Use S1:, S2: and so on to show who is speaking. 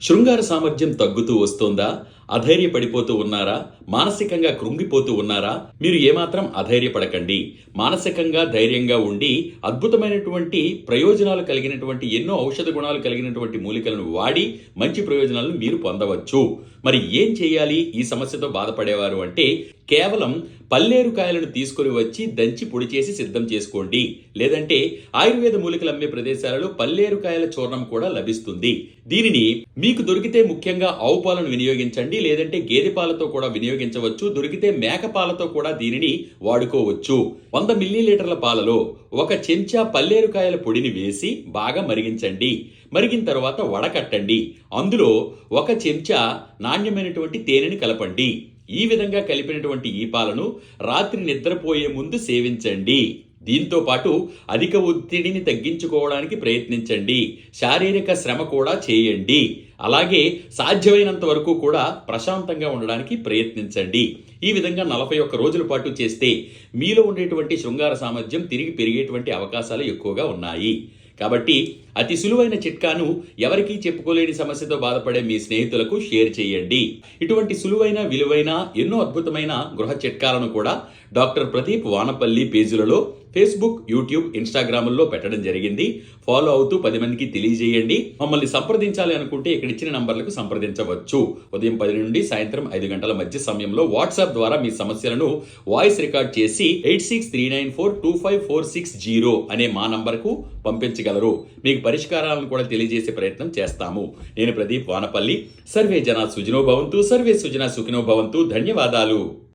S1: శృంగార సామర్థ్యం తగ్గుతూ వస్తోందా? అధైర్యపడిపోతూ ఉన్నారా? మానసికంగా కృంగిపోతూ ఉన్నారా? మీరు ఏమాత్రం అధైర్యపడకండి. మానసికంగా ధైర్యంగా ఉండి అద్భుతమైనటువంటి ప్రయోజనాలు కలిగినటువంటి ఎన్నో ఔషధ గుణాలు కలిగినటువంటి మూలికలను వాడి మంచి ప్రయోజనాలను మీరు పొందవచ్చు. మరి ఏం చేయాలి ఈ సమస్యతో బాధపడేవారు అంటే కేవలం పల్లేరు కాయలను తీసుకొని వచ్చి దంచి పొడి చేసి సిద్ధం చేసుకోండి. లేదంటే ఆయుర్వేద మూలికలు అమ్మే ప్రదేశాలలో పల్లేరు కాయల చూర్ణం కూడా లభిస్తుంది. దీనిని మీకు దొరికితే ముఖ్యంగా ఆవు పాలను వినియోగించండి, లేదంటే గేదె పాలతో కూడా వినియోగించవచ్చు. దొరికితే మేక పాలతో కూడా దీనిని వాడుకోవచ్చు. 100 మిల్లీలీటర్ల పాలలో 1 చెంచా పల్లేరుకాయల పొడిని వేసి బాగా మరిగించండి. మరిగిన తర్వాత వడకట్టండి. అందులో 1 చెంచా నాణ్యమైనటువంటి తేనెని కలపండి. ఈ విధంగా కలిపినటువంటి ఈ పాలను రాత్రి నిద్రపోయే ముందు సేవించండి. దీంతో పాటు అధిక ఒత్తిడిని తగ్గించుకోవడానికి ప్రయత్నించండి. శారీరక శ్రమ కూడా చేయండి. అలాగే సాధ్యమైనంత వరకు కూడా ప్రశాంతంగా ఉండడానికి ప్రయత్నించండి. ఈ విధంగా 41 రోజుల పాటు చేస్తే మీలో ఉండేటువంటి శృంగార సామర్థ్యం తిరిగి పెరిగేటువంటి అవకాశాలు ఎక్కువగా ఉన్నాయి. కాబట్టి అతి సులువైన చిట్కాను ఎవరికీ చెప్పుకోలేని సమస్యతో బాధపడే మీ స్నేహితులకు షేర్ చేయండి. ఇటువంటి సులువైన విలువైన ఎన్నో అద్భుతమైన గృహ చిట్కాలను కూడా డాక్టర్ ప్రదీప్ వానపల్లి పేజీలలో ఫేస్బుక్, యూట్యూబ్, ఇన్స్టాగ్రాముల్లో పెట్టడం జరిగింది. ఫాలో అవుతూ 10 మందికి తెలియజేయండి. మమ్మల్ని సంప్రదించాలి అనుకుంటే ఇక్కడ ఇచ్చిన నంబర్లకు సంప్రదించవచ్చు. ఉదయం 10 నుండి సాయంత్రం 5 గంటల మధ్య సమయంలో వాట్సాప్ ద్వారా మీ సమస్యలను వాయిస్ రికార్డ్ చేసి 8639425460 అనే మా నంబర్కు పంపించగలరు. మీకు పరిష్కారాలను కూడా తెలియజేసే ప్రయత్నం చేస్తాము. నేను ప్రదీప్ వానపల్లి. సర్వే జనా సుఖినో భవంతు, సర్వే సుజనా సుఖినో భవంతు. ధన్యవాదాలు.